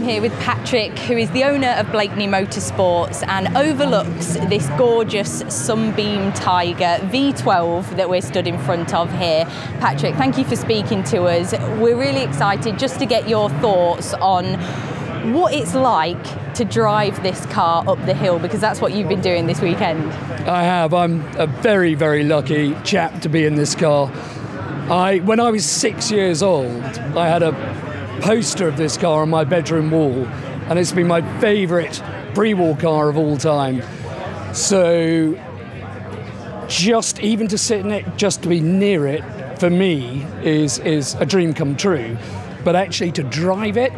here with Patrick, who is the owner of Blakeney Motorsports and overlooks this gorgeous Sunbeam Tiger V12 that we're stood in front of here. Patrick, thank you for speaking to us. We're really excited just to get your thoughts on what it's like to drive this car up the hill, because that's what you've been doing this weekend. I have. I'm a very, very lucky chap to be in this car. When I was 6 years old, I had a poster of this car on my bedroom wall, and it's been my favourite pre-war car of all time. So just even to sit in it, just to be near it, for me is a dream come true. But actually to drive it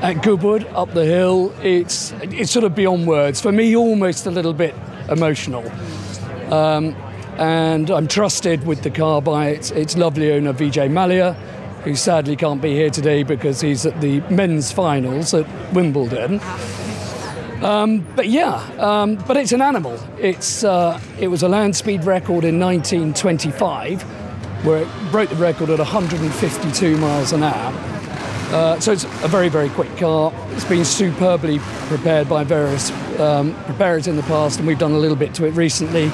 at Goodwood up the hill, it's sort of beyond words. For me, almost a little bit emotional. And I'm trusted with the car by its lovely owner, Vijay Mallya, who sadly can't be here today because he's at the men's finals at Wimbledon. But it's an animal. It was a land speed record in 1925, where it broke the record at 152 miles an hour. So it's a very, very quick car. It's been superbly prepared by various preparers in the past, and we've done a little bit to it recently.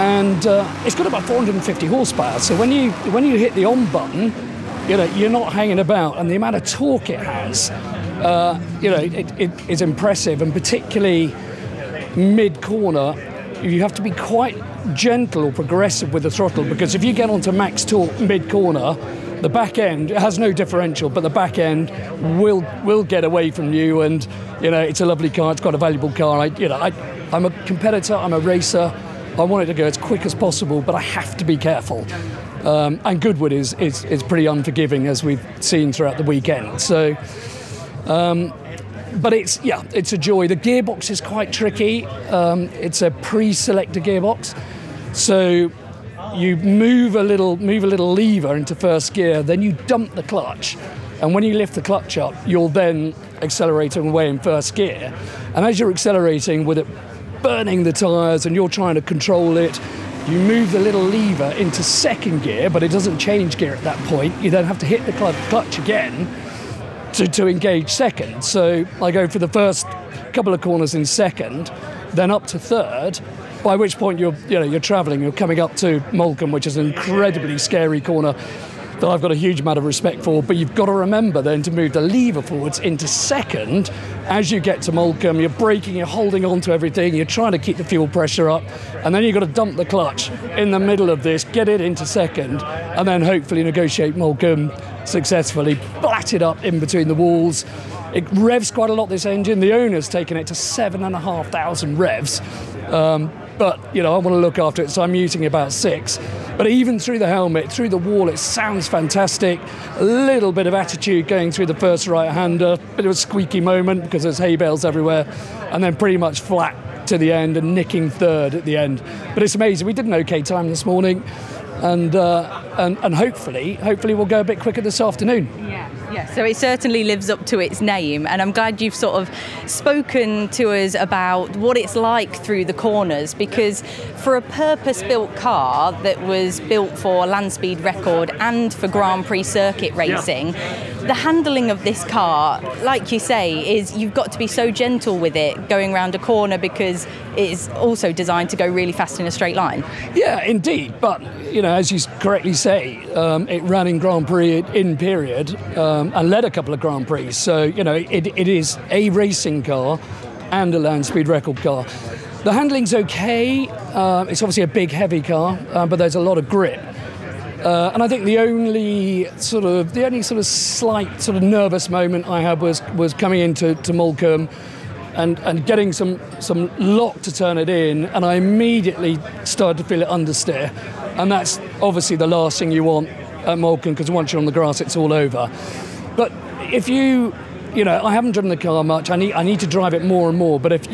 It's got about 450 horsepower. So when you hit the on button, you're not hanging about, and the amount of torque it has, it is impressive. And particularly mid corner, you have to be quite gentle or progressive with the throttle, because if you get onto max torque mid corner, the back end, it has no differential, but the back end will get away from you. And it's a lovely car. It's quite a valuable car. I'm a competitor. I'm a racer. I want it to go as quick as possible, but I have to be careful. And Goodwood is pretty unforgiving, as we've seen throughout the weekend. So, but it's a joy. The gearbox is quite tricky. It's a pre-selected gearbox, so you move a little lever into first gear, then you dump the clutch, and when you lift the clutch up, you'll then accelerate away in first gear. And as you're accelerating with it burning the tyres and you're trying to control it, you move the little lever into second gear, but it doesn't change gear at that point. You then have to hit the clutch again to engage second. So I go for the first couple of corners in second, then up to third, by which point you're travelling, you're coming up to Moulcombe, which is an incredibly scary corner that I've got a huge amount of respect for. But you've got to remember then to move the lever forwards into second. As you get to Moulcombe, you're braking, you're holding on to everything, you're trying to keep the fuel pressure up, and then you've got to dump the clutch in the middle of this, get it into second, and then hopefully negotiate Moulcombe successfully, blat it up in between the walls. It revs quite a lot, this engine. The owner's taken it to 7,500 revs. But I want to look after it, so I'm using about 6. But even through the helmet, through the wall, it sounds fantastic. A little bit of attitude going through the first right-hander, bit of a squeaky moment because there's hay bales everywhere, and then pretty much flat to the end and nicking third at the end. But it's amazing. We did an okay time this morning, and hopefully we'll go a bit quicker this afternoon. Yeah, so it certainly lives up to its name, and I'm glad you've sort of spoken to us about what it's like through the corners, because for a purpose-built car that was built for land speed record and for Grand Prix circuit racing, the handling of this car, like you say, is you've got to be so gentle with it going around a corner, because it is also designed to go really fast in a straight line. Yeah, indeed, but as you correctly say, it ran in Grand Prix in period and led a couple of Grand Prix. So, it is a racing car and a land speed record car. The handling's okay. It's obviously a big, heavy car, but there's a lot of grip. And I think the only sort of slight sort of nervous moment I had was coming into Moulcombe and getting some lock to turn it in, and I immediately started to feel it understeer. And that's obviously the last thing you want at Moulcombe, because once you're on the grass, it's all over. But if I haven't driven the car much. I need to drive it more and more. But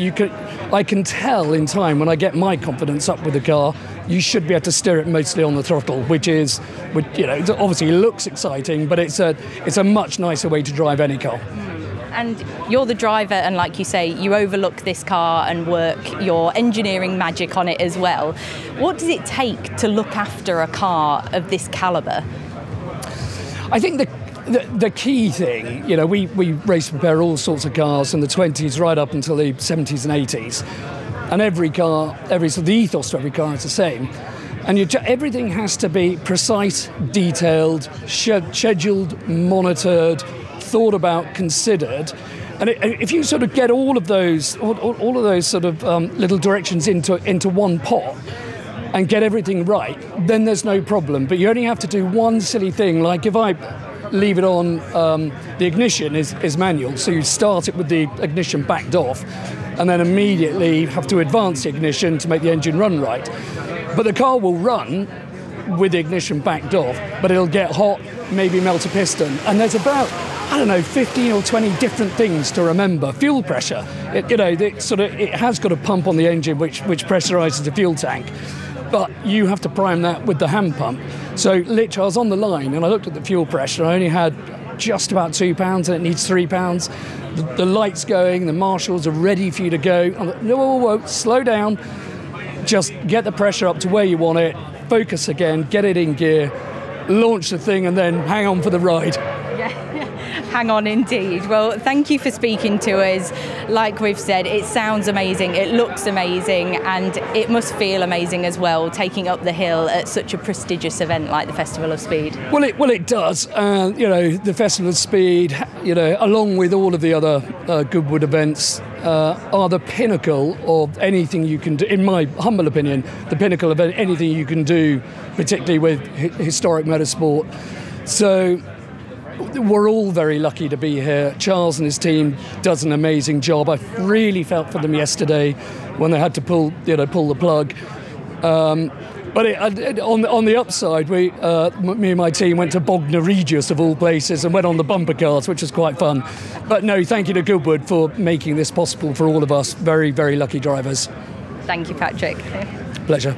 I can tell in time when I get my confidence up with the car, you should be able to steer it mostly on the throttle, which obviously looks exciting, but it's a much nicer way to drive any car. And you're the driver, and like you say, you overlook this car and work your engineering magic on it as well. What does it take to look after a car of this calibre? I think The key thing, you know, we race prepare all sorts of cars from the 20s right up until the 70s and 80s. And every car, the ethos to every car is the same. And everything has to be precise, detailed, scheduled, monitored, thought about, considered. And if you sort of get all of those sort of little directions into one pot and get everything right, then there's no problem. But you only have to do one silly thing, like if I leave it on, the ignition is manual, so you start it with the ignition backed off, and then immediately have to advance the ignition to make the engine run right. But the car will run with the ignition backed off, but it'll get hot, maybe melt a piston, and there's about, I don't know, 15 or 20 different things to remember. Fuel pressure, it has got a pump on the engine which pressurizes the fuel tank, but you have to prime that with the hand pump. So literally I was on the line and I looked at the fuel pressure. I only had just about £2 and it needs £3. The light's going, the marshals are ready for you to go. I'm like, whoa, slow down. Just get the pressure up to where you want it, focus again, get it in gear, launch the thing and then hang on for the ride. Hang on indeed. Well, thank you for speaking to us. Like we've said, it sounds amazing, it looks amazing, and it must feel amazing as well, taking up the hill at such a prestigious event like the Festival of Speed. Well, it does. You know, the Festival of Speed, you know, along with all of the other Goodwood events, are the pinnacle of anything you can do, in my humble opinion, the pinnacle of anything you can do, particularly with historic motorsport. So we're all very lucky to be here. Charles and his team does an amazing job. I really felt for them yesterday when they had to pull the plug. But on the upside, me and my team went to Bognor Regis, of all places, and went on the bumper cars, which was quite fun. But no, thank you to Goodwood for making this possible for all of us. Very, very lucky drivers. Thank you, Patrick. Pleasure.